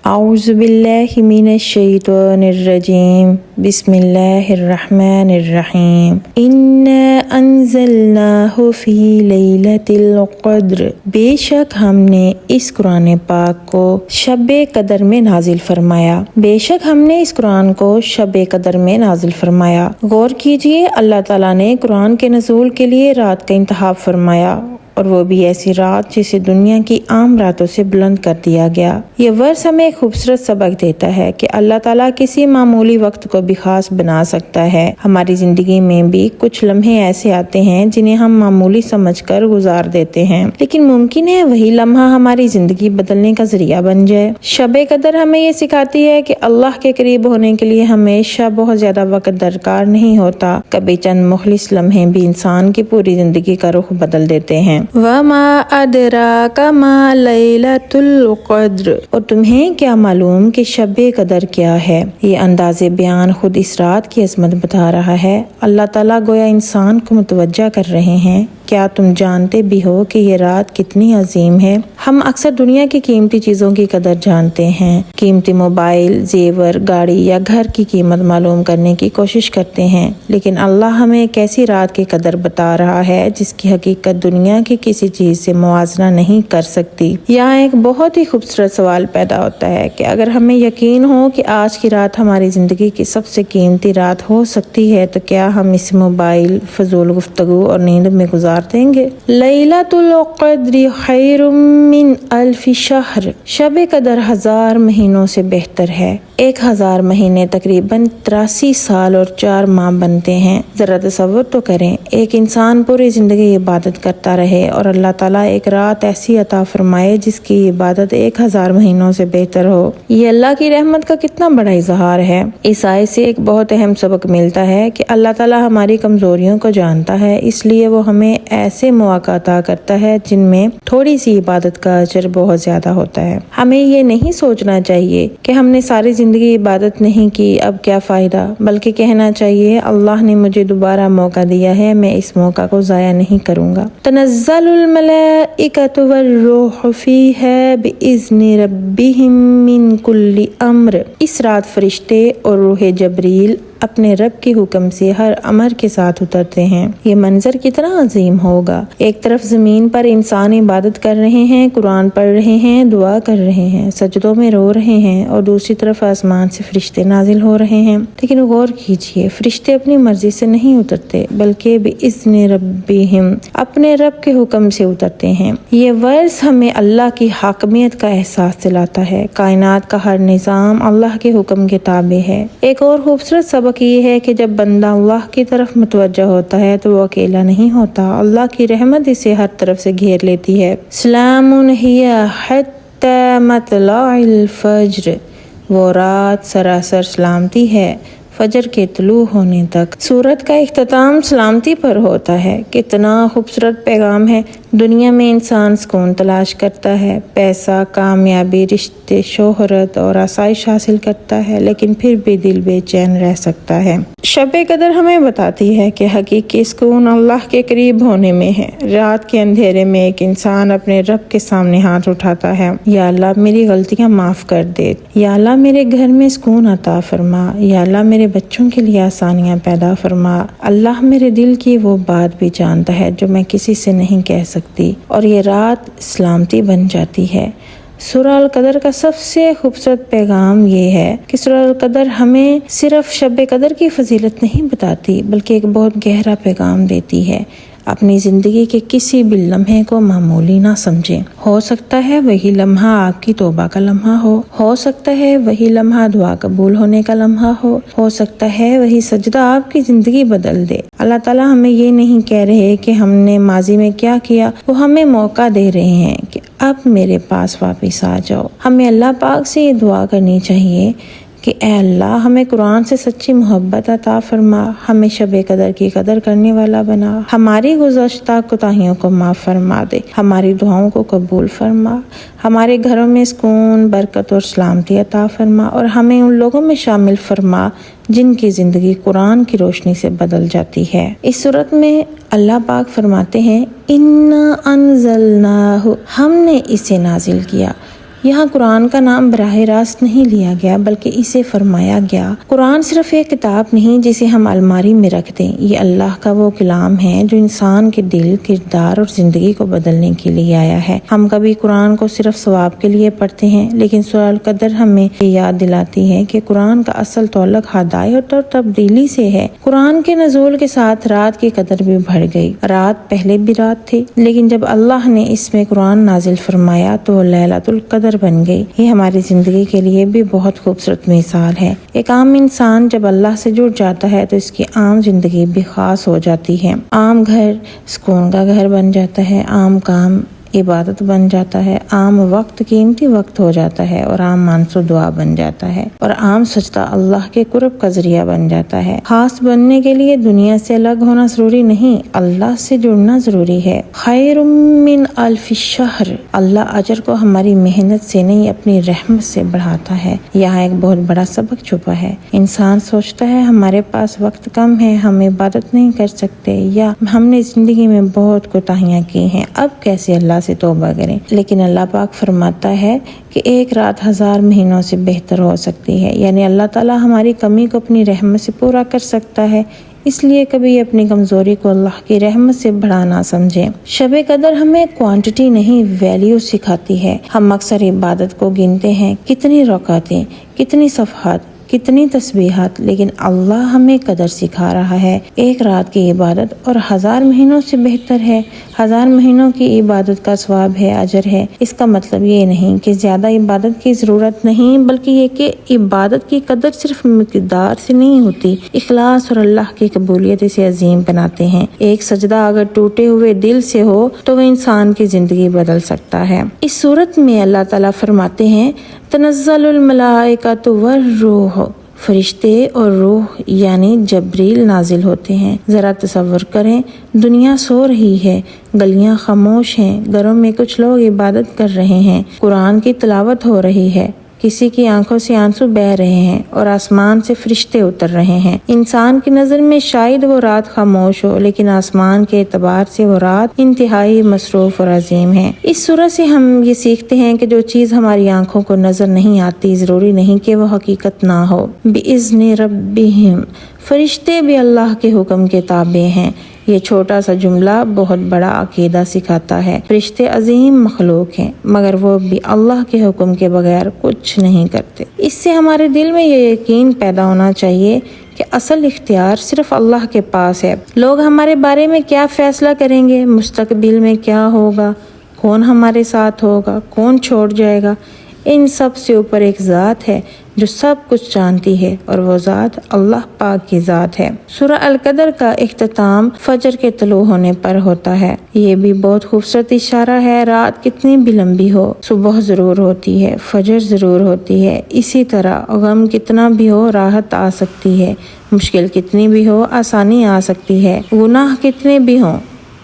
اعوذ باللہ من الشیطان الرجیم بسم اللہ الرحمن الرحیم انا انزلناہ فی لیلۃ القدر، بے شک ہم نے اس قرآن پاک کو شب قدر میں نازل فرمایا، بے شک ہم نے اس قرآن کو شب قدر میں نازل فرمایا۔ غور کیجئے، اللہ تعالیٰ نے قرآن کے نزول کے لیے رات کا انتخاب فرمایا، اور وہ بھی ایسی رات جسے دنیا کی عام راتوں سے بلند کر دیا گیا۔ یہ ورس ہمیں ایک خوبصورت سبق دیتا ہے کہ اللہ تعالیٰ کسی معمولی وقت کو بھی خاص بنا سکتا ہے۔ ہماری زندگی میں بھی کچھ لمحے ایسے آتے ہیں جنہیں ہم معمولی سمجھ کر گزار دیتے ہیں، لیکن ممکن ہے وہی لمحہ ہماری زندگی بدلنے کا ذریعہ بن جائے۔ شب قدر ہمیں یہ سکھاتی ہے کہ اللہ کے قریب ہونے کے لیے ہمیشہ بہت زیادہ وقت درکار نہیں ہوتا، کبھی چند مخلص لمحے بھی انسان کی پوری زندگی کا رخ بدل دیتے ہیں۔ وَمَا أَدْرَاكَ مَا لَيْلَةُ الْقَدْرِ، اور تمہیں کیا معلوم کہ شب قدر کیا ہے؟ یہ انداز بیان خود اس رات کی عظمت بتا رہا ہے۔ اللہ تعالیٰ گویا انسان کو متوجہ کر رہے ہیں، کیا تم جانتے بھی ہو کہ یہ رات کتنی عظیم ہے؟ ہم اکثر دنیا کی قیمتی چیزوں کی قدر جانتے ہیں، قیمتی موبائل، زیور، گاڑی یا گھر کی قیمت معلوم کرنے کی کوشش کرتے ہیں، لیکن اللہ ہمیں ایک ایسی رات کی قدر بتا رہا ہے جس کی حقیقت دنیا کی کسی چیز سے موازنہ نہیں کر سکتی۔ یہاں ایک بہت ہی خوبصورت سوال پیدا ہوتا ہے کہ اگر ہمیں یقین ہو کہ آج کی رات ہماری زندگی کی سب سے قیمتی رات ہو سکتی ہے تو کیا ہم اس موبائل، فضول گفتگو اور نیند میں گزار دیں گے؟ لیلۃ القدر خیر من الف شہر، شب قدر 1000 مہینوں سے بہتر ہے۔ 1000 مہینے تقریباً 83 سال اور 4 ماہ بنتے ہیں۔ ذرا تصور تو کریں، ایک انسان پوری زندگی عبادت کرتا رہے اور اللہ تعالیٰ ایک رات ایسی عطا فرمائے جس کی عبادت 1000 مہینوں سے بہتر ہو۔ یہ اللہ کی رحمت کا کتنا بڑا اظہار ہے۔ اس آیت سے ایک بہت اہم سبق ملتا ہے کہ اللہ تعالیٰ ہماری کمزوریوں کو جانتا ہے، اس لیے وہ ہمیں ایسے مواقع عطا کرتا ہے جن میں تھوڑی سی عبادت کا اجر بہت زیادہ ہوتا ہے۔ ہمیں یہ نہیں سوچنا چاہیے کہ ہم نے ساری زندگی عبادت نہیں کی، اب کیا فائدہ، بلکہ کہنا چاہیے اللہ نے مجھے دوبارہ موقع دیا ہے، میں اس موقع کو ضائع نہیں کروں گا۔ تنزل الملائکۃ والروح فیہا بإذن ربہم من کل امر، اس رات فرشتے اور روح جبریل اپنے رب کے حکم سے ہر امر کے ساتھ اترتے ہیں۔ یہ منظر کتنا عظیم ہوگا، ایک طرف زمین پر انسان عبادت کر رہے ہیں، قرآن پڑھ رہے ہیں، دعا کر رہے ہیں، سجدوں میں رو رہے ہیں، اور دوسری طرف آسمان سے فرشتے نازل ہو رہے ہیں۔ لیکن غور کیجئے، فرشتے اپنی مرضی سے نہیں اترتے بلکہ بإذن ربہم، اپنے رب کے حکم سے اترتے ہیں۔ یہ ورس ہمیں اللہ کی حاکمیت کا احساس دلاتا ہے، کائنات کا ہر نظام اللہ کے حکم کے تابع ہے۔ ایک اور خوبصورت سبق یہ ہے کہ جب بندہ اللہ کی طرف متوجہ ہوتا ہے تو وہ اکیلا نہیں ہوتا، اللہ کی رحمت اسے ہر طرف سے گھیر لیتی ہے۔ سلام ہی حتی مطلع الفجر، وہ رات سراسر سلامتی ہے فجر کے طلوع ہونے تک۔ سورت کا اختتام سلامتی پر ہوتا ہے، کتنا خوبصورت پیغام ہے۔ دنیا میں انسان سکون تلاش کرتا ہے، پیسہ، کامیابی، رشتے، شہرت اور آسائش حاصل کرتا ہے، لیکن پھر بھی دل بے چین رہ سکتا ہے۔ شب قدر ہمیں بتاتی ہے کہ حقیقی سکون اللہ کے قریب ہونے میں ہے۔ رات کے اندھیرے میں ایک انسان اپنے رب کے سامنے ہاتھ اٹھاتا ہے، یا اللہ میری غلطیاں معاف کر دے، یا اللہ میرے گھر میں سکون عطا فرما، یا اللہ میرے بچوں کے لیے آسانیاں پیدا فرما۔ اللہ میرے دل کی وہ بات بھی جانتا ہے جو میں کسی سے نہیں کہہ سکتی، اور یہ رات سلامتی بن جاتی ہے۔ سورہ القدر کا سب سے خوبصورت پیغام یہ ہے کہ سورہ القدر ہمیں صرف شب قدر کی فضیلت نہیں بتاتی بلکہ ایک بہت گہرا پیغام دیتی ہے۔ اپنی زندگی کے کسی بھی لمحے کو معمولی نہ سمجھیں، ہو سکتا ہے وہی لمحہ آپ کی توبہ کا لمحہ ہو سکتا ہے وہی لمحہ دعا قبول ہونے کا لمحہ ہو سکتا ہے وہی سجدہ آپ کی زندگی بدل دے۔ اللہ تعالیٰ ہمیں یہ نہیں کہہ رہے کہ ہم نے ماضی میں کیا کیا، وہ ہمیں موقع دے رہے ہیں کہ اب میرے پاس واپس آ جاؤ۔ ہمیں اللہ پاک سے یہ دعا کرنی چاہیے کہ اے اللہ ہمیں قرآن سے سچی محبت عطا فرما، ہمیں شب قدر کی قدر کرنے والا بنا، ہماری گزشتہ کوتاہیوں کو معاف فرما دے، ہماری دعاؤں کو قبول فرما، ہمارے گھروں میں سکون، برکت اور سلامتی عطا فرما، اور ہمیں ان لوگوں میں شامل فرما جن کی زندگی قرآن کی روشنی سے بدل جاتی ہے۔ اس صورت میں اللہ پاک فرماتے ہیں اِنَّا أَنزَلْنَاهُ، ہم نے اسے نازل کیا۔ یہاں قرآن کا نام براہ راست نہیں لیا گیا بلکہ اسے فرمایا گیا قرآن صرف ایک کتاب نہیں جسے ہم الماری میں رکھ دیں، یہ اللہ کا وہ کلام ہے جو انسان کے دل، کردار اور زندگی کو بدلنے کے لیے آیا ہے۔ ہم کبھی قرآن کو صرف ثواب کے لیے پڑھتے ہیں، لیکن سورہ القدر ہمیں یہ یاد دلاتی ہے کہ قرآن کا اصل تعلق ہدایت اور تبدیلی سے ہے۔ قرآن کے نزول کے ساتھ رات کی قدر بھی بڑھ گئی۔ رات پہلے بھی رات تھی، لیکن جب اللہ نے اس میں قرآن نازل فرمایا تو ليلۃ القدر بن گئی۔ یہ ہماری زندگی کے لیے بھی بہت خوبصورت مثال ہے۔ ایک عام انسان جب اللہ سے جڑ جاتا ہے تو اس کی عام زندگی بھی خاص ہو جاتی ہے۔ عام گھر سکون کا گھر بن جاتا ہے، عام کام عبادت بن جاتا ہے، عام وقت قیمتی وقت ہو جاتا ہے اور عام مانسو دعا بن جاتا ہے، اور عام سجدہ اللہ کے قرب کا ذریعہ بن جاتا ہے۔ خاص بننے کے لیے دنیا سے الگ ہونا ضروری نہیں، اللہ سے جڑنا ضروری ہے۔ خیر من الف شہر، اللہ اجر کو ہماری محنت سے نہیں اپنی رحمت سے بڑھاتا ہے۔ یہاں ایک بہت بڑا سبق چھپا ہے۔ انسان سوچتا ہے ہمارے پاس وقت کم ہے، ہم عبادت نہیں کر سکتے، یا ہم نے زندگی میں بہت کوتاہیاں کی ہیں، اب کیسے اللہ سے توبہ کریں۔ لیکن اللہ پاک فرماتا ہے کہ ایک رات 1000 مہینوں سے بہتر ہو سکتی ہے، یعنی اللہ تعالیٰ ہماری کمی کو اپنی رحمت سے پورا کر سکتا ہے۔ اس لیے کبھی اپنی کمزوری کو اللہ کی رحمت سے بڑھا نہ سمجھیں۔ شب قدر ہمیں کوانٹٹی نہیں ویلیو سکھاتی ہے۔ ہم اکثر عبادت کو گنتے ہیں، کتنی رکعتیں، کتنی صفحات، کتنی تسبیحات، لیکن اللہ ہمیں قدر سکھا رہا ہے۔ ایک رات کی عبادت اور 1000 مہینوں سے بہتر ہے۔ 1000 مہینوں کی عبادت کا ثواب ہے، اجر ہے۔ اس کا مطلب یہ نہیں کہ زیادہ عبادت کی ضرورت نہیں، بلکہ یہ کہ عبادت کی قدر صرف مقدار سے نہیں ہوتی، اخلاص اور اللہ کی قبولیت اسے عظیم بناتے ہیں۔ ایک سجدہ اگر ٹوٹے ہوئے دل سے ہو تو وہ انسان کی زندگی بدل سکتا ہے۔ اس صورت میں اللہ تعالیٰ فرماتے ہیں تنزل الملائکۃ والروح، فرشتے اور روح یعنی جبریل نازل ہوتے ہیں۔ ذرا تصور کریں، دنیا سو رہی ہے، گلیاں خاموش ہیں، گھروں میں کچھ لوگ عبادت کر رہے ہیں، قرآن کی تلاوت ہو رہی ہے، کسی کی آنکھوں سے آنسو بہہ رہے ہیں اور آسمان سے فرشتے اتر رہے ہیں۔ انسان کی نظر میں شاید وہ رات خاموش ہو، لیکن آسمان کے اعتبار سے وہ رات انتہائی مصروف اور عظیم ہے۔ اس سورہ سے ہم یہ سیکھتے ہیں کہ جو چیز ہماری آنکھوں کو نظر نہیں آتی ضروری نہیں کہ وہ حقیقت نہ ہو۔ بِإِذْنِ رَبِّهِمْ، فرشتے بھی اللہ کے حکم کے تابع ہیں۔ یہ چھوٹا سا جملہ بہت بڑا عقیدہ سکھاتا ہے۔ فرشتے عظیم مخلوق ہیں، مگر وہ بھی اللہ کے حکم کے بغیر کچھ نہیں کرتے۔ اس سے ہمارے دل میں یہ یقین پیدا ہونا چاہیے کہ اصل اختیار صرف اللہ کے پاس ہے۔ لوگ ہمارے بارے میں کیا فیصلہ کریں گے، مستقبل میں کیا ہوگا، کون ہمارے ساتھ ہوگا، کون چھوڑ جائے گا، ان سب سے اوپر ایک ذات ہے جو سب کچھ جانتی ہے، اور وہ ذات اللہ پاک کی ذات ہے۔ سورہ القدر کا اختتام فجر کے طلوع ہونے پر ہوتا ہے۔ یہ بھی بہت خوبصورت اشارہ ہے۔ رات کتنی بھی لمبی ہو، صبح ضرور ہوتی ہے، فجر ضرور ہوتی ہے۔ اسی طرح غم کتنا بھی ہو، راحت آ سکتی ہے، مشکل کتنی بھی ہو، آسانی آ سکتی ہے، گناہ کتنے بھی ہوں،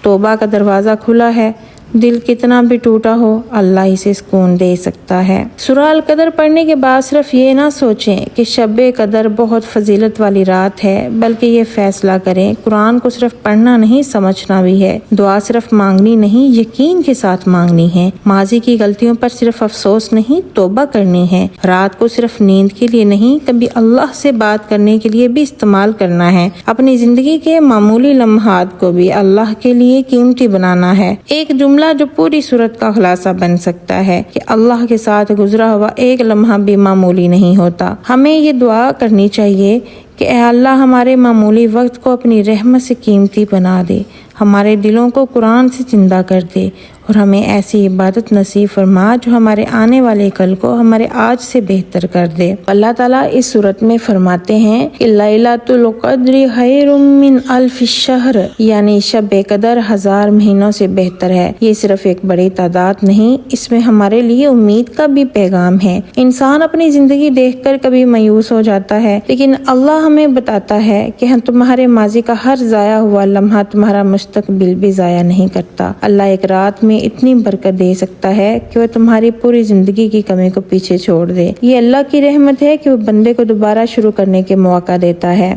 توبہ کا دروازہ کھلا ہے، دل کتنا بھی ٹوٹا ہو، اللہ اسے سکون دے سکتا ہے۔ سورہ القدر پڑھنے کے بعد صرف یہ نہ سوچیں کہ شب قدر بہت فضیلت والی رات ہے، بلکہ یہ فیصلہ کریں قرآن کو صرف پڑھنا نہیں سمجھنا بھی ہے، دعا صرف مانگنی نہیں یقین کے ساتھ مانگنی ہے، ماضی کی غلطیوں پر صرف افسوس نہیں توبہ کرنی ہے، رات کو صرف نیند کے لیے نہیں کبھی اللہ سے بات کرنے کے لیے بھی استعمال کرنا ہے، اپنی زندگی کے معمولی لمحات کو بھی اللہ کے لیے قیمتی بنانا ہے۔ ایک جملہ جو پوری صورت کا خلاصہ بن سکتا ہے کہ اللہ کے ساتھ گزرا ہوا ایک لمحہ بھی معمولی نہیں ہوتا۔ ہمیں یہ دعا کرنی چاہیے کہ اے اللہ ہمارے معمولی وقت کو اپنی رحمت سے قیمتی بنا دے، ہمارے دلوں کو قرآن سے زندہ کر دے، اور ہمیں ایسی عبادت نصیب فرما جو ہمارے آنے والے کل کو ہمارے آج سے بہتر کر دے۔ اللہ تعالیٰ اس صورت میں فرماتے ہیں کہ لیلۃ القدر خیر من الف شہر، یعنی شب قدر 1000 مہینوں سے بہتر ہے۔ یہ صرف ایک بڑی تعداد نہیں، اس میں ہمارے لیے امید کا بھی پیغام ہے۔ انسان اپنی زندگی دیکھ کر کبھی مایوس ہو جاتا ہے، لیکن اللہ ہمیں بتاتا ہے کہ تمہارے ماضی کا ہر ضائع ہوا لمحہ تمہارا مستقبل بھی ضائع نہیں کرتا۔ اللہ ایک رات میں اتنی برکت دے سکتا ہے کہ وہ تمہاری پوری زندگی کی کمی کو پیچھے چھوڑ دے۔ یہ اللہ کی رحمت ہے کہ وہ بندے کو دوبارہ شروع کرنے کے موقع دیتا ہے۔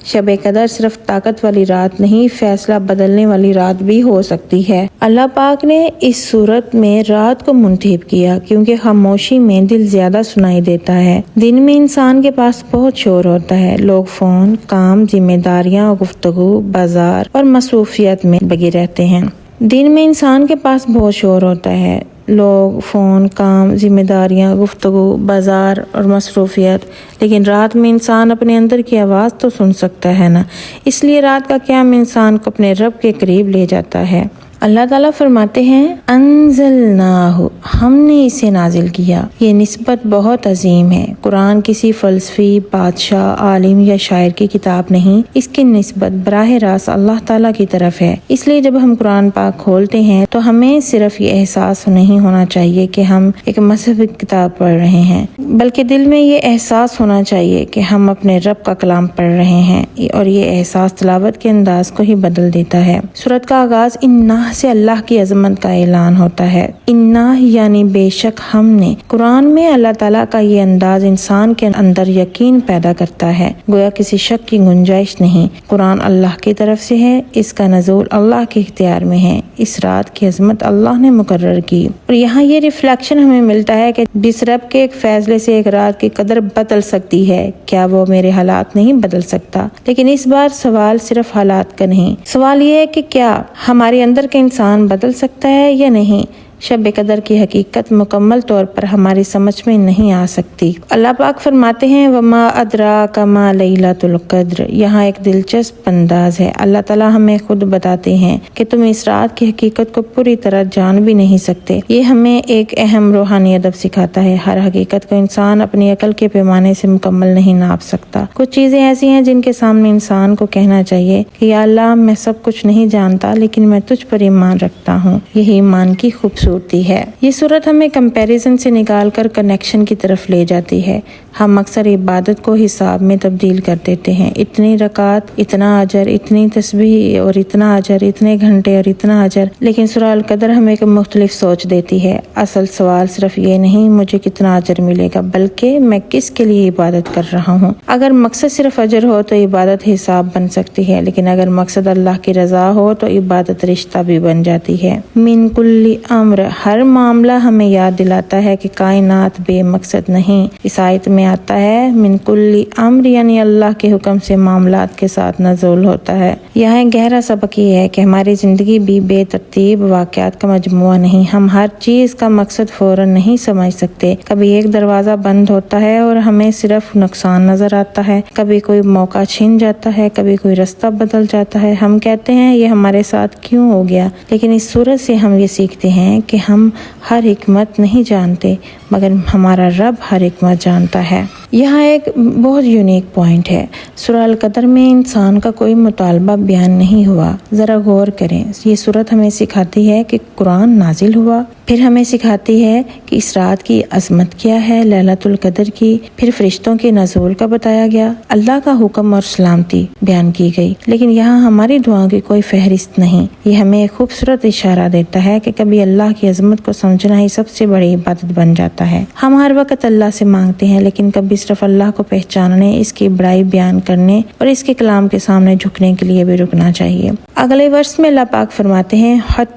شب قدر صرف طاقت والی رات نہیں، فیصلہ بدلنے والی رات بھی ہو سکتی ہے۔ اللہ پاک نے اس صورت میں رات کو منتخب کیا کیونکہ خاموشی میں دل زیادہ سنائی دیتا ہے۔ دن میں انسان کے پاس بہت شور ہوتا ہے، لوگ فون، کام، ذمہ داریاں، گفتگو، بازار اور مصروفیت میں لگے رہتے ہیں۔ دن میں انسان کے پاس بہت شور ہوتا ہے، لوگ، فون، کام، ذمہ داریاں، گفتگو، بازار اور مصروفیت، لیکن رات میں انسان اپنے اندر کی آواز تو سن سکتا ہے نا۔ اس لیے رات کا قیام انسان کو اپنے رب کے قریب لے جاتا ہے۔ اللہ تعالیٰ فرماتے ہیں انزلناہ، ہم نے اسے نازل کیا۔ یہ نسبت بہت عظیم ہے۔ قرآن کسی فلسفی، بادشاہ، عالم یا شاعر کی کتاب نہیں، اس کی نسبت براہ راست اللہ تعالیٰ کی طرف ہے۔ اس لیے جب ہم قرآن پاک کھولتے ہیں تو ہمیں صرف یہ احساس نہیں ہونا چاہیے کہ ہم ایک مذہبی کتاب پڑھ رہے ہیں، بلکہ دل میں یہ احساس ہونا چاہیے کہ ہم اپنے رب کا کلام پڑھ رہے ہیں، اور یہ احساس تلاوت کے انداز کو ہی بدل دیتا ہے۔ سورت کا آغاز انہ سے اللہ کی عظمت کا اعلان ہوتا ہے۔ انہ یعنی بے شک ہم نے۔ قرآن میں اللہ تعالیٰ کا یہ انداز انسان کے اندر یقین پیدا کرتا ہے، گویا کسی شک کی گنجائش نہیں۔ قرآن اللہ کی طرف سے ہے، اس کا نزول اللہ کے اختیار میں ہے، اس رات کی عظمت اللہ نے مقرر کی۔ اور یہاں یہ ریفلیکشن ہمیں ملتا ہے کہ جس رب کے ایک فیصلے سے ایک رات کی قدر بدل سکتی ہے، کیا وہ میرے حالات نہیں بدل سکتا؟ لیکن اس بار سوال صرف حالات کا نہیں، سوال یہ ہے کہ کیا ہمارے اندر کے انسان بدل سکتا ہے یا نہیں۔ شب قدر کی حقیقت مکمل طور پر ہماری سمجھ میں نہیں آ سکتی۔ اللہ پاک فرماتے ہیں وما ادراک ما لیلۃ القدر۔ یہاں ایک دلچسپ انداز ہے، اللہ تعالیٰ ہمیں خود بتاتے ہیں کہ تم اس رات کی حقیقت کو پوری طرح جان بھی نہیں سکتے۔ یہ ہمیں ایک اہم روحانی ادب سکھاتا ہے۔ ہر حقیقت کو انسان اپنی عقل کے پیمانے سے مکمل نہیں ناپ سکتا۔ کچھ چیزیں ایسی ہیں جن کے سامنے انسان کو کہنا چاہیے کہ یا اللہ میں سب کچھ نہیں جانتا لیکن میں تجھ پر ایمان رکھتا ہوں۔ یہی ایمان کی خوبصورتی ہے۔ یہ صورت ہمیں کمپیریزن سے نکال کر کنیکشن کی طرف لے جاتی ہے۔ ہم اکثر عبادت کو حساب میں تبدیل کر دیتے ہیں، اتنی رکعت، اتنا اجر، اتنی تسبیح اور اتنا اجر، اتنے گھنٹے اور اتنا اجر، لیکن سورہ القدر ہمیں ایک مختلف سوچ دیتی ہے۔ اصل سوال صرف یہ نہیں مجھے کتنا اجر ملے گا، بلکہ میں کس کے لیے عبادت کر رہا ہوں۔ اگر مقصد صرف اجر ہو تو عبادت حساب بن سکتی ہے، لیکن اگر مقصد اللہ کی رضا ہو تو عبادت رشتہ بھی بن جاتی ہے۔ من کل امر، ہر معاملہ ہمیں یاد دلاتا ہے کہ کائنات بے مقصد نہیں۔ اس آیت میں آتا ہے من کل امر یعنی اللہ کے حکم سے معاملات کے ساتھ نزول ہوتا ہے۔ یہاں گہرا سبق یہ ہے کہ ہماری زندگی بھی بے ترتیب واقعات کا مجموعہ نہیں۔ ہم ہر چیز کا مقصد فوراً نہیں سمجھ سکتے۔ کبھی ایک دروازہ بند ہوتا ہے اور ہمیں صرف نقصان نظر آتا ہے، کبھی کوئی موقع چھن جاتا ہے، کبھی کوئی رستہ بدل جاتا ہے۔ ہم کہتے ہیں یہ ہمارے ساتھ کیوں ہو گیا، لیکن اس صورت سے ہم یہ سیکھتے ہیں کہ ہم ہر حکمت نہیں جانتے مگر ہمارا رب ہر حکمت جانتا ہے۔ یہاں ایک بہت یونیک پوائنٹ ہے، سورہ القدر میں انسان کا کوئی مطالبہ بیان نہیں ہوا۔ ذرا غور کریں، یہ سورت ہمیں سکھاتی ہے کہ قرآن نازل ہوا، پھر ہمیں سکھاتی ہے کہ اس رات کی عظمت کیا ہے، لیلۃ القدر کی، پھر فرشتوں کے نزول کا بتایا گیا، اللہ کا حکم اور سلامتی بیان کی گئی، لیکن یہاں ہماری دعاؤں کی کوئی فہرست نہیں۔ یہ ہمیں ایک خوبصورت اشارہ دیتا ہے کہ کبھی اللہ کی عظمت کو سمجھنا ہی سب سے بڑی عبادت بن جاتا ہے۔ ہم ہر وقت اللہ سے مانگتے ہیں، لیکن کبھی صرف اللہ کو پہچاننے، اس کی بڑائی بیان کرنے اور اس کے کلام کے سامنے جھکنے کے لیے بھی رکنا چاہیے۔ اگلے ورس میں اللہ پاک فرماتے ہیں حتی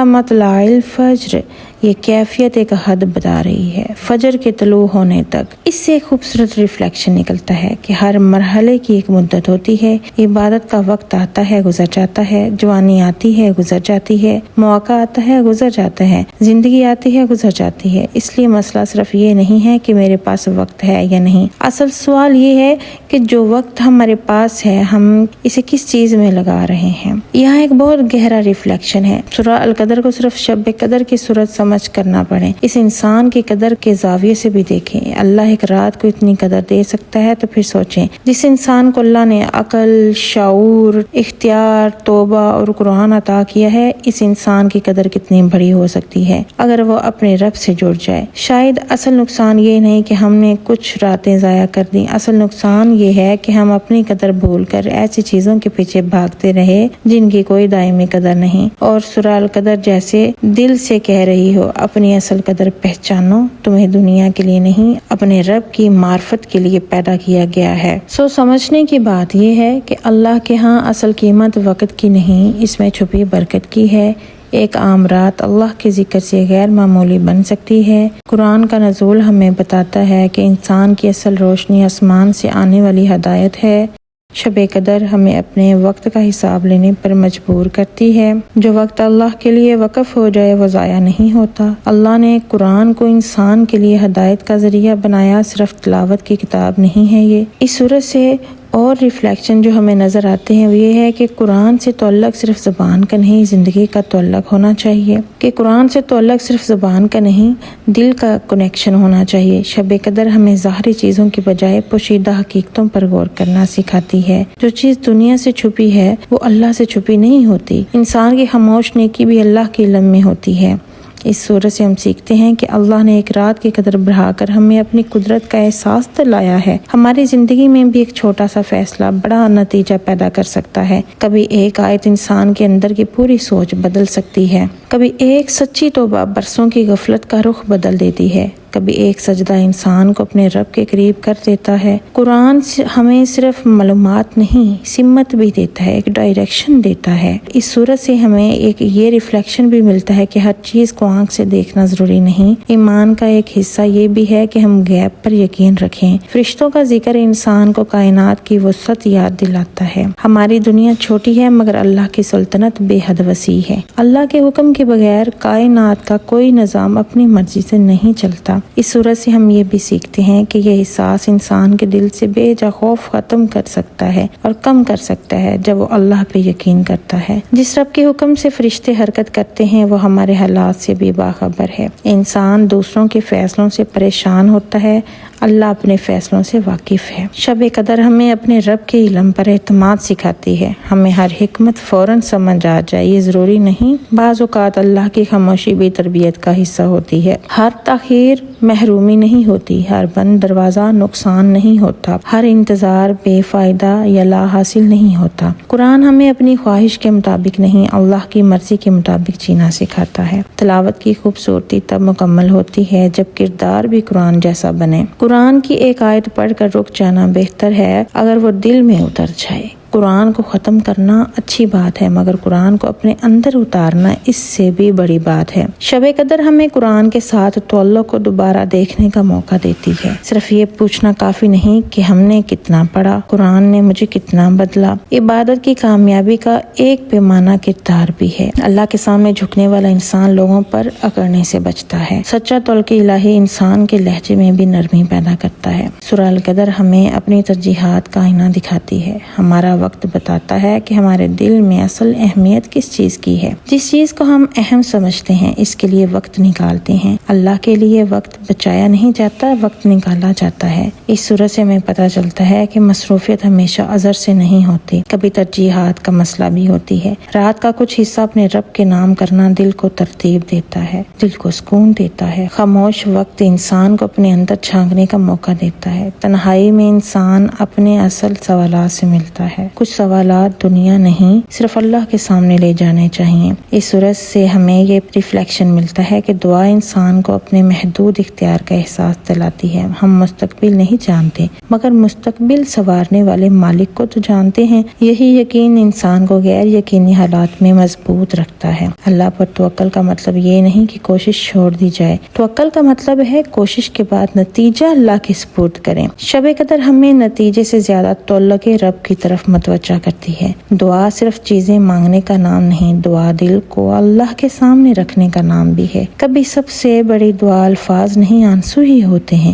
مطلع الفجر، یہ کیفیت ایک حد بتا رہی ہے، فجر کے طلوع ہونے تک۔ اس سے خوبصورت ریفلیکشن نکلتا ہے کہ ہر مرحلے کی ایک مدت ہوتی ہے۔ عبادت کا وقت آتا ہے، گزر جاتا ہے، جوانی آتی ہے، گزر جاتی ہے، موقع آتا ہے، گزر جاتا ہے، زندگی آتی ہے، گزر جاتی ہے۔ اس لیے مسئلہ صرف یہ نہیں ہے کہ میرے پاس وقت ہے یا نہیں، اصل سوال یہ ہے کہ جو وقت ہمارے پاس ہے ہم اسے کس چیز میں لگا رہے ہیں۔ یہاں ایک بہت گہرا ریفلیکشن ہے۔ سورہ القدر کو صرف شب قدر کی صورت سمجھ کرنا پڑے، اس انسان کی قدر کے زاویے سے بھی دیکھیں۔ اللہ ایک رات کو اتنی قدر دے سکتا ہے تو پھر سوچیں، جس انسان کو اللہ نے عقل، شعور، اختیار، توبہ اور قرآن عطا کیا ہے، اس انسان کی قدر کتنی بڑی ہو سکتی ہے اگر وہ اپنے رب سے جڑ جائے۔ شاید اصل نقصان یہ نہیں کہ ہم نے کچھ راتیں ضائع کر دیں، اصل نقصان یہ ہے کہ ہم اپنی قدر بھول کر ایسی چیزوں کے پیچھے بھاگتے رہے جن کی کوئی دائمی قدر نہیں، اور سورہ القدر جیسے دل سے کہہ رہی ہو اپنی اصل قدر پہچانو، تمہیں دنیا کے لیے نہیں اپنے رب کی معرفت کے لیے پیدا کیا گیا ہے۔ سمجھنے کی بات یہ ہے کہ اللہ کے ہاں اصل قیمت وقت کی نہیں، اس میں چھپی برکت کی ہے۔ ایک عام رات اللہ کے ذکر سے غیر معمولی بن سکتی ہے۔ قرآن کا نزول ہمیں بتاتا ہے کہ انسان کی اصل روشنی آسمان سے آنے والی ہدایت ہے۔ شب قدر ہمیں اپنے وقت کا حساب لینے پر مجبور کرتی ہے۔ جو وقت اللہ کے لیے وقف ہو جائے وہ ضائع نہیں ہوتا۔ اللہ نے قرآن کو انسان کے لیے ہدایت کا ذریعہ بنایا، صرف تلاوت کی کتاب نہیں ہے یہ۔ اس صورت سے اور ریفلیکشن جو ہمیں نظر آتے ہیں وہ یہ ہے کہ قرآن سے تعلق صرف زبان کا نہیں، زندگی کا تعلق ہونا چاہیے، کہ قرآن سے تعلق صرف زبان کا نہیں، دل کا کنیکشن ہونا چاہیے۔ شب قدر ہمیں ظاہری چیزوں کی بجائے پوشیدہ حقیقتوں پر غور کرنا سکھاتی ہے۔ جو چیز دنیا سے چھپی ہے وہ اللہ سے چھپی نہیں ہوتی۔ انسان کی خاموش نیکی بھی اللہ کے علم میں ہوتی ہے۔ اس صورت سے ہم سیکھتے ہیں کہ اللہ نے ایک رات کی قدر بڑھا کر ہمیں اپنی قدرت کا احساس دلایا ہے۔ ہماری زندگی میں بھی ایک چھوٹا سا فیصلہ بڑا نتیجہ پیدا کر سکتا ہے۔ کبھی ایک آیت انسان کے اندر کی پوری سوچ بدل سکتی ہے، کبھی ایک سچی توبہ برسوں کی غفلت کا رخ بدل دیتی ہے، کبھی ایک سجدہ انسان کو اپنے رب کے قریب کر دیتا ہے۔ قرآن ہمیں صرف معلومات نہیں، سمت بھی دیتا ہے، ایک ڈائریکشن دیتا ہے۔ اس صورت سے ہمیں ایک یہ ریفلیکشن بھی ملتا ہے کہ ہر چیز کو آنکھ سے دیکھنا ضروری نہیں۔ ایمان کا ایک حصہ یہ بھی ہے کہ ہم غیب پر یقین رکھیں۔ فرشتوں کا ذکر انسان کو کائنات کی وسعت یاد دلاتا ہے۔ ہماری دنیا چھوٹی ہے مگر اللہ کی سلطنت بے حد وسیع ہے۔ اللہ کے حکم کے بغیر کائنات کا کوئی نظام اپنی مرضی سے نہیں چلتا۔ اس صورت سے ہم یہ بھی سیکھتے ہیں کہ یہ احساس انسان کے دل سے بے جا خوف ختم کر سکتا ہے اور کم کر سکتا ہے جب وہ اللہ پہ یقین کرتا ہے۔ جس رب کے حکم سے فرشتے حرکت کرتے ہیں وہ ہمارے حالات سے بھی باخبر ہے۔ انسان دوسروں کے فیصلوں سے پریشان ہوتا ہے، اللہ اپنے فیصلوں سے واقف ہے۔ شب قدر ہمیں اپنے رب کے علم پر اعتماد سکھاتی ہے۔ ہمیں ہر حکمت فوراً سمجھ آ جائے یہ ضروری نہیں۔ بعض اوقات اللہ کی خاموشی بھی تربیت کا حصہ ہوتی ہے۔ ہر تاخیر محرومی نہیں ہوتی، ہر بند دروازہ نقصان نہیں ہوتا، ہر انتظار بے فائدہ یا لا حاصل نہیں ہوتا۔ قرآن ہمیں اپنی خواہش کے مطابق نہیں، اللہ کی مرضی کے مطابق جینا سکھاتا ہے۔ تلاوت کی خوبصورتی تب مکمل ہوتی ہے جب کردار بھی قرآن جیسا بنے۔ قرآن کی ایک آیت پڑھ کر رک جانا بہتر ہے اگر وہ دل میں اتر جائے۔ قرآن کو ختم کرنا اچھی بات ہے مگر قرآن کو اپنے اندر اتارنا اس سے بھی بڑی بات ہے۔ شب قدر ہمیں قرآن کے ساتھ تعلق کو دوبارہ دیکھنے کا موقع دیتی ہے۔ صرف یہ پوچھنا کافی نہیں کہ ہم نے کتنا پڑھا، قرآن نے مجھے کتنا بدلا۔ عبادت کی کامیابی کا ایک پیمانہ کردار بھی ہے۔ اللہ کے سامنے جھکنے والا انسان لوگوں پر اکڑنے سے بچتا ہے۔ سچا تلق الہی انسان کے لہجے میں بھی نرمی پیدا کرتا ہے۔ سورہ القدر ہمیں اپنی ترجیحات کا آئینہ دکھاتی ہے۔ ہمارا وقت بتاتا ہے کہ ہمارے دل میں اصل اہمیت کس چیز کی ہے۔ جس چیز کو ہم اہم سمجھتے ہیں اس کے لیے وقت نکالتے ہیں۔ اللہ کے لیے وقت بچایا نہیں جاتا، وقت نکالا جاتا ہے۔ اس صورت سے ہمیں پتہ چلتا ہے کہ مصروفیت ہمیشہ عذر سے نہیں ہوتی، کبھی ترجیحات کا مسئلہ بھی ہوتی ہے۔ رات کا کچھ حصہ اپنے رب کے نام کرنا دل کو ترتیب دیتا ہے، دل کو سکون دیتا ہے۔ خاموش وقت انسان کو اپنے اندر جھانکنے کا موقع دیتا ہے۔ تنہائی میں انسان اپنے اصل سوالات سے ملتا ہے۔ کچھ سوالات دنیا نہیں صرف اللہ کے سامنے لے جانے چاہیے۔ اس صورت سے ہمیں یہ ریفلیکشن ملتا ہے کہ دعا انسان کو اپنے محدود اختیار کا احساس دلاتی ہے۔ ہم مستقبل نہیں جانتے مگر مستقبل سنوارنے والے مالک کو تو جانتے ہیں۔ یہی یقین انسان کو غیر یقینی حالات میں مضبوط رکھتا ہے۔ اللہ پر توکل کا مطلب یہ نہیں کہ کوشش چھوڑ دی جائے، توکل کا مطلب ہے کوشش کے بعد نتیجہ اللہ کے سپرد کریں۔ شب قدر ہمیں نتیجے سے زیادہ تعلق رب کی طرف متوجہ کرتی ہے۔ دعا صرف چیزیں مانگنے کا نام نہیں، دعا دل کو اللہ کے سامنے رکھنے کا نام بھی ہے۔ کبھی سب سے بڑی دعا الفاظ نہیں، آنسو ہی ہوتے ہیں۔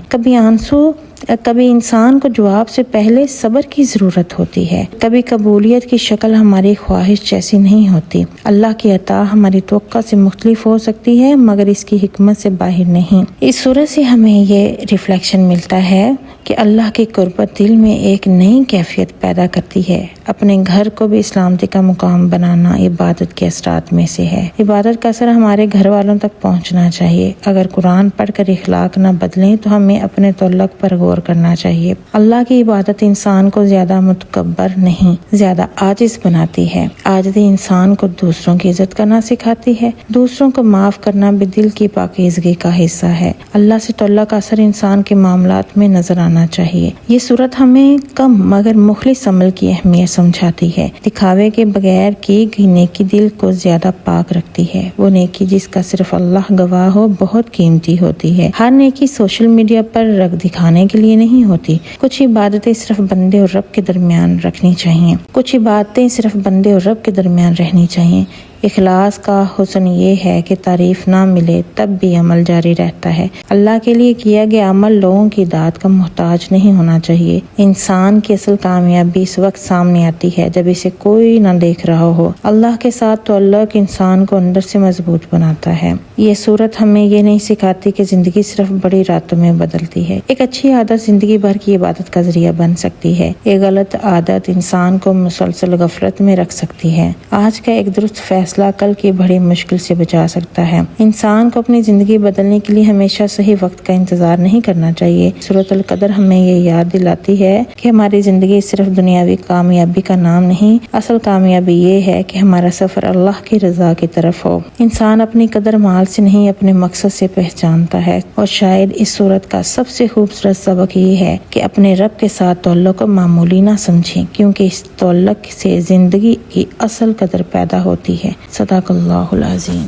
کبھی انسان کو جواب سے پہلے صبر کی ضرورت ہوتی ہے۔ کبھی قبولیت کی شکل ہماری خواہش جیسی نہیں ہوتی۔ اللہ کی عطا ہماری توقع سے مختلف ہو سکتی ہے مگر اس کی حکمت سے باہر نہیں۔ اس صورت سے ہمیں یہ ریفلیکشن ملتا ہے کہ اللہ کی قربت دل میں ایک نئی کیفیت پیدا کرتی ہے۔ اپنے گھر کو بھی سلامتی کا مقام بنانا عبادت کے اثرات میں سے ہے۔ عبادت کا اثر ہمارے گھر والوں تک پہنچنا چاہیے۔ اگر قرآن پڑھ کر اخلاق نہ بدلیں تو ہمیں اپنے تعلق پر غور کرنا چاہیے۔ اللہ کی عبادت انسان کو زیادہ متکبر نہیں، زیادہ عاجز بناتی ہے۔ عاجزی انسان کو دوسروں کی عزت کرنا سکھاتی ہے۔ دوسروں کو معاف کرنا بھی دل کی پاکیزگی کا حصہ ہے۔ اللہ سے تعلق کا اثر انسان کے معاملات میں نظر آنا چاہیے۔ یہ صورت ہمیں کم مگر مخلص عمل کی اہمیت سمجھاتی ہے۔ دکھاوے کے بغیر کی گئی نیکی دل کو زیادہ پاک رکھتی ہے۔ وہ نیکی جس کا صرف اللہ گواہ ہو بہت قیمتی ہوتی ہے۔ ہر نیکی سوشل میڈیا پر رکھ دکھانے کے لیے نہیں ہوتی۔ کچھ عبادتیں صرف بندے اور رب کے درمیان رکھنی چاہیے۔ کچھ عبادتیں صرف بندے اور رب کے درمیان رہنی چاہیے۔ اخلاص کا حسن یہ ہے کہ تعریف نہ ملے تب بھی عمل جاری رہتا ہے۔ اللہ کے لیے کیا گیا عمل لوگوں کی داد کا محتاج نہیں ہونا چاہیے۔ انسان کی اصل کامیابی اس وقت سامنے آتی ہے جب اسے کوئی نہ دیکھ رہا ہو۔ اللہ کے ساتھ تعلق انسان کو اندر سے مضبوط بناتا ہے۔ یہ صورت ہمیں یہ نہیں سکھاتی کہ زندگی صرف بڑی راتوں میں بدلتی ہے۔ ایک اچھی عادت زندگی بھر کی عبادت کا ذریعہ بن سکتی ہے۔ ایک غلط عادت انسان کو مسلسل غفلت میں رکھ سکتی ہے۔ آج کا ایک درست فیصلہ کل کی بڑی مشکل سے بچا سکتا ہے۔ انسان کو اپنی زندگی بدلنے کے لیے ہمیشہ صحیح وقت کا انتظار نہیں کرنا چاہیے۔ سورۃ القدر ہمیں یہ یاد دلاتی ہے کہ ہماری زندگی صرف دنیاوی کامیابی کا نام نہیں، اصل کامیابی یہ ہے کہ ہمارا سفر اللہ کی رضا کی طرف ہو۔ انسان اپنی قدر مال سے نہیں اپنے مقصد سے پہچانتا ہے، اور شاید اس صورت کا سب سے خوبصورت سبق یہ ہے کہ اپنے رب کے ساتھ تعلق کو معمولی نہ سمجھیں، کیونکہ اس تعلق سے زندگی کی اصل قدر پیدا ہوتی ہے۔ صدق اللہ العظیم۔